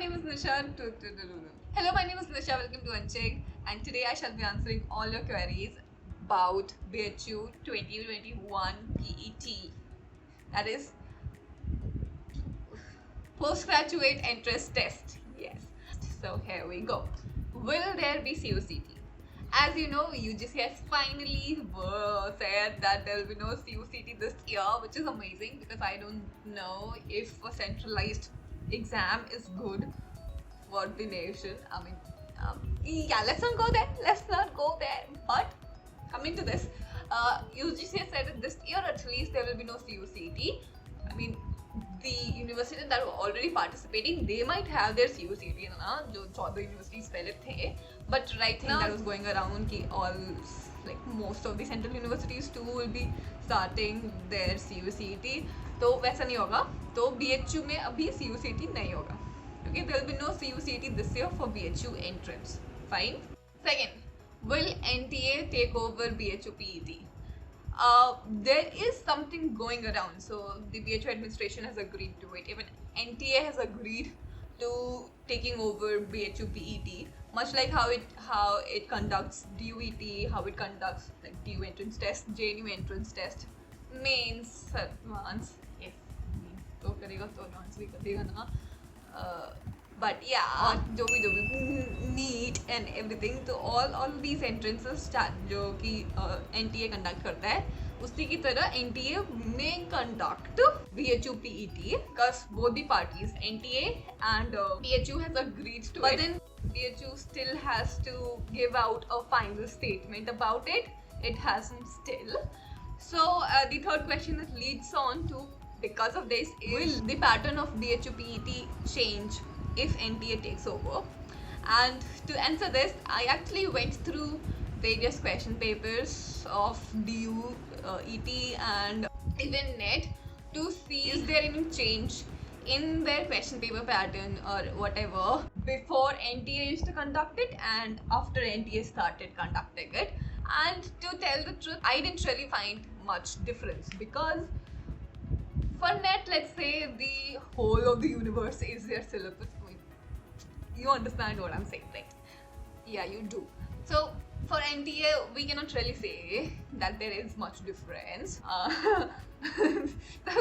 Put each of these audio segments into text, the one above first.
name is Nisha. Hello, my name is Nisha. Welcome to Uncheck. And today I shall be answering all your queries about BHU 2021 PET. That is Postgraduate Entrance Test. Yes. So here we go. Will there be CUCT? As you know, UGC has finally said that there will be no CUCT this year, which is amazing because I don't know if a centralized exam is good for the nation. I mean, yeah, let's not go there. But coming to this, UGC has said that this year at least there will be no CUCT. I mean, the universities that were already participating, they might have their CUCT ना, जो 14 universities पहले थे. But right now that was going around कि all like most of the central universities too will be starting their CUCT. तो वैसा नहीं होगा. तो BHU में अभी CUCT नहीं होगा. Okay, there will be no CUCT this year for BHU entrance. Fine. Second, will NTA take over BHU PET? There is something going around. So the BHU administration has agreed to it. Even NTA has agreed to taking over BHU PET, much like how it conducts DUET, how it conducts like DU entrance test, JNU entrance test, mains, advance. If तो करेगा तो advance भी करेगा ना. But yeah, जो भी NEET and everything, तो all these entrances जो कि NTA conduct करता है, उसी की तरह NTA may conduct BHU PET because both the parties, NTA and BHU has agreed to it. But then BHU still has to give out a final statement about it. It hasn't still. So the third question that leads on to, because of this, will the pattern of BHU PET change if NTA takes over? And to answer this, I actually went through various question papers of DU, ET and even NET to see is there any change in their question paper pattern or whatever before NTA used to conduct it and after NTA started conducting it. And to tell the truth, I didn't really find much difference because for NET, let's say the whole of the universe is their syllabus. You understand what I'm saying, right? Yeah, you do. So for NTA, we cannot really say that there is much difference. So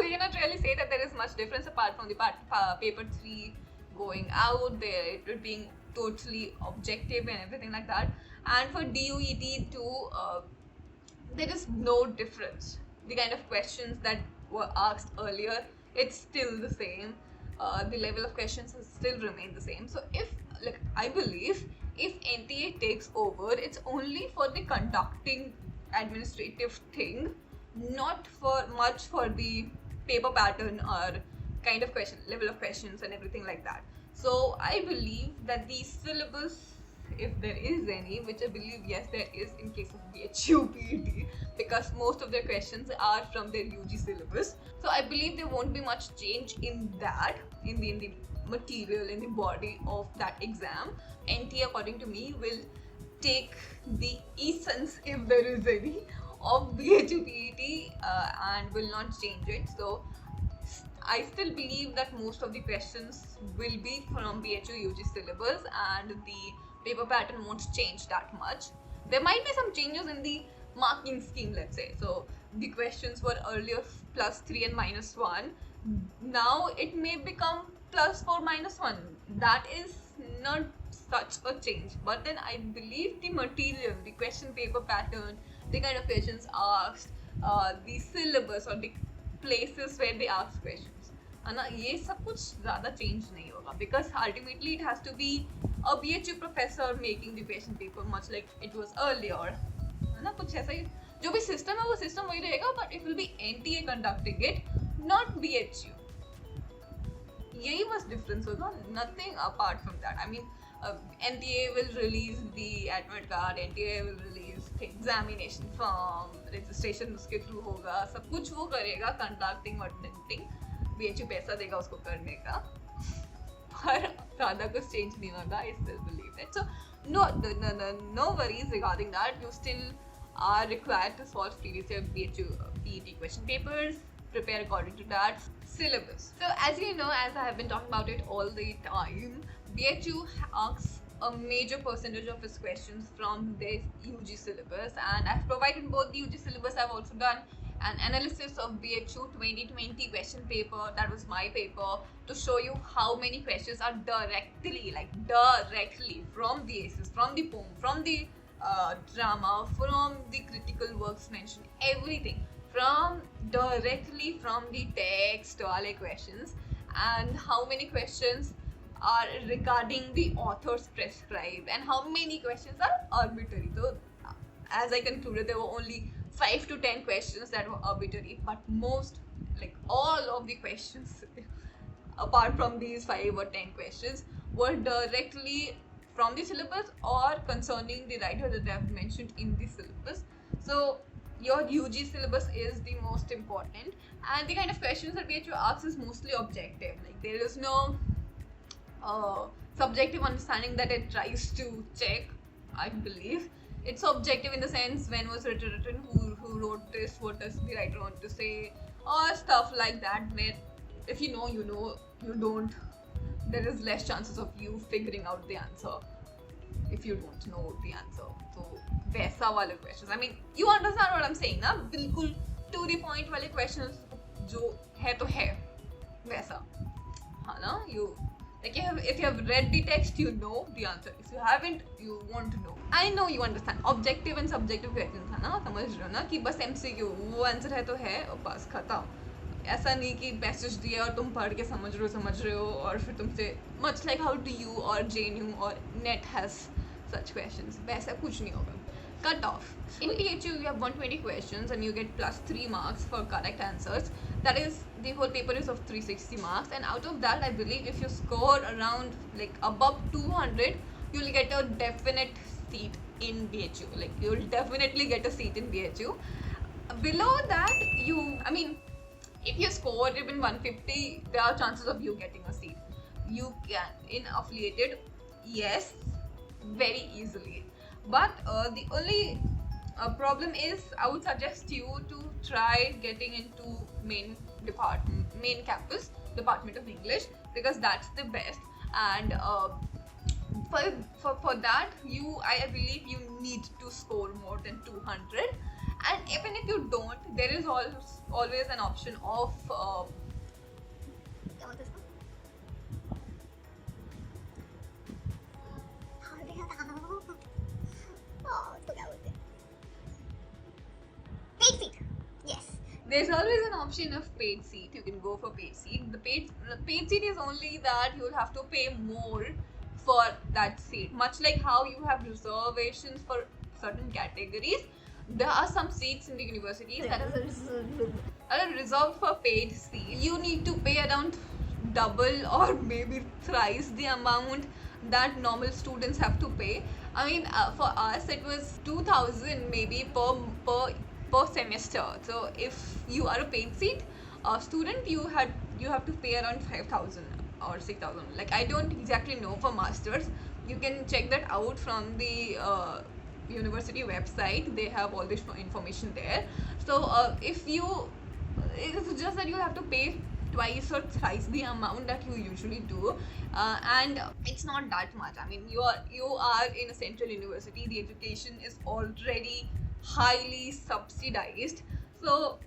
we cannot really say that there is much difference apart from the paper 3 going out there, it being totally objective and everything like that. And for DUET too, there is no difference. The kind of questions that were asked earlier, it's still the same. The level of questions has still remained the same. So if, like, I believe if NTA takes over, it's only for the conducting administrative thing, not for much for the paper pattern or kind of question, level of questions and everything like that. So I believe that the syllabus, if there is any, which I believe yes there is in case of BHU PET, because most of their questions are from their UG syllabus. So I believe there won't be much change in that, in the material, in the body of that exam. NTA, according to me, will take the essence, if there is any, of BHU PET and will not change it. So I still believe that most of the questions will be from BHU UG syllabus and the paper pattern won't change that much. There might be some changes in the marking scheme, let's say. So the questions were earlier +3 and -1. Now it may become +4 -1. That is not such a change. But then I believe the material, the question paper pattern, the kind of questions asked, the syllabus or the places where they ask questions, है ना, ये सब कुछ ज़्यादा change नहीं होगा because ultimately it has to be a BHU professor making the question paper much like it was earlier, है ना, कुछ ऐसा ही जो भी system है वो system वही रहेगा, but it will be NTA conducting it, not BHU. यही बस difference होगा, nothing apart from that. I mean, NTA will release the admit card, NTA will release the examination form, registration उसके through होगा, सब कुछ वो करेगा, conducting और attending. BHU पैसा देगा उसको करने का, पर ज़्यादा कुछ change नहीं होगा. I still believe that. So no worries regarding that. You still are required to solve previous year BHU PET question papers. prepare according to that syllabus. So as you know, as I have been talking about it all the time, BHU asks a major percentage of its questions from the UG syllabus, and I've provided both the UG syllabus. I've also done an analysis of BHU 2020 question paper, that was my paper, to show you how many questions are directly from the essays, from the poem, from the drama, from the critical works mentioned, everything from directly from the text wale questions, and how many questions are regarding the author's prescribed and how many questions are arbitrary. So as I concluded, there were only 5 to 10 questions that were arbitrary, but most, like all of the questions apart from these 5 or 10 questions, were directly from the syllabus or concerning the writer that I have mentioned in the syllabus. So your UG syllabus is the most important, and the kind of questions that BHU asks is mostly objective. Like there is no subjective understanding that it tries to check, I believe. It's objective in the sense, when was it written, who wrote this, what does the writer want to say, or stuff like that, where if you know, you know, you don't, there is less chances of you figuring out the answer if you don't know the answer. So वैसा वाले questions, I mean, you understand what I'm saying ना, बिल्कुल to the point वाले questions जो है तो है वैसा, हाँ ना, you like if you have read the text, you know the answer. If you haven't, you won't know. I know you understand. Objective and subjective questions है ना, समझ रहे हो ना, कि बस MCQ वो आंसर है तो है और बस खत्म. ऐसा नहीं कि मैसेज दिया और तुम पढ़ के समझ रहे हो और फिर तुमसे much like how DU or JNU or NET has such questions, वैसा कुछ नहीं होगा. Cut off. In BHU, you have 120 questions and you get plus 3 marks for correct answers. That is, the whole paper is of 360 marks, and out of that, I believe if you score around like above 200, you'll get a definite seat in BHU. Like you'll definitely get a seat in BHU. Below that, if you score even 150, there are chances of you getting a seat. You can in affiliated, yes, very easily. But the only problem is, I would suggest you to try getting into main campus, Department of English, because that's the best. And for that, I believe you need to score more than 200. And even if you don't, there is always an option of paid seat. Yes. There's always an option of paid seat. You can go for paid seat. The paid seat is only that you'll have to pay more for that seat. Much like how you have reservations for certain categories, there are some seats in the universities that are reserved for paid seat. You need to pay around double or maybe thrice the amount that normal students have to pay. I mean, for us it was 2,000 maybe per semester. So if you are a paid seat student, you have to pay around 5,000 or 6,000. Like I don't exactly know for masters. You can check that out from the university website. They have all this information there. So it's just that you have to pay twice or thrice the amount that you usually do, and it's not that much. I mean, you are in a central university. The education is already highly subsidized, so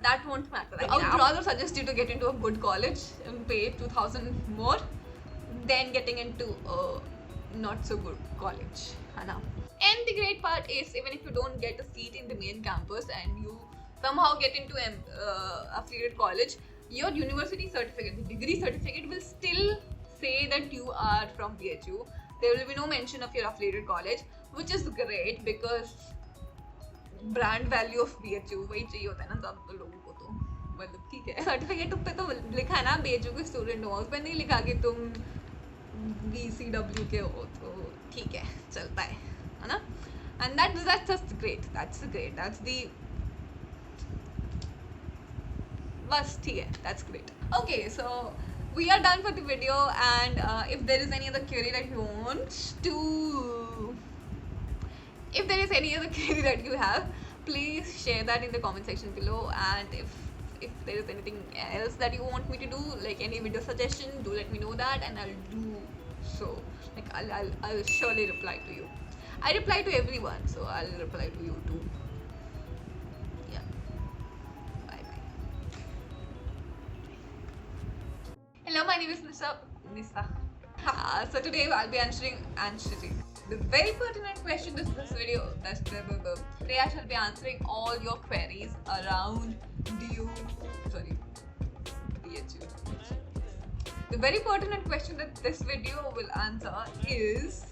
that won't matter. I would rather suggest you to get into a good college and pay 2,000 more than getting into a not so good college. And the great part is, even if you don't get a seat in the main campus and you somehow get into affiliated college, your university certificate, the degree certificate, will still say that you are from BHU. There will be no mention of your affiliated college, which is great because brand value of BHU वही चाहिए होता है ना सब लोगों को. तो मतलब ठीक है, सर्टिफिकेट पे तो लिखा है ना BHU के स्टूडेंट हो, उस पर नहीं लिखा कि तुम BCW के हो, तो ठीक है, चलता है ना. And that's just great. That's the बस ठीक है, that's great. Okay, so we are done for the video, and if there is any other query that you want to, if there is any other query that you have, please share that in the comment section below. And if if there is anything else that you want me to do, like any video suggestion, do let me know that, and I'll do so. Like I'll surely reply to you. I reply to everyone, so I'll reply to you too. Yeah. Bye bye. Hello, my name is Nisa. So today I'll be answering the very pertinent question in this video. Today I shall be answering all your queries around DHU. The very pertinent question that this video will answer is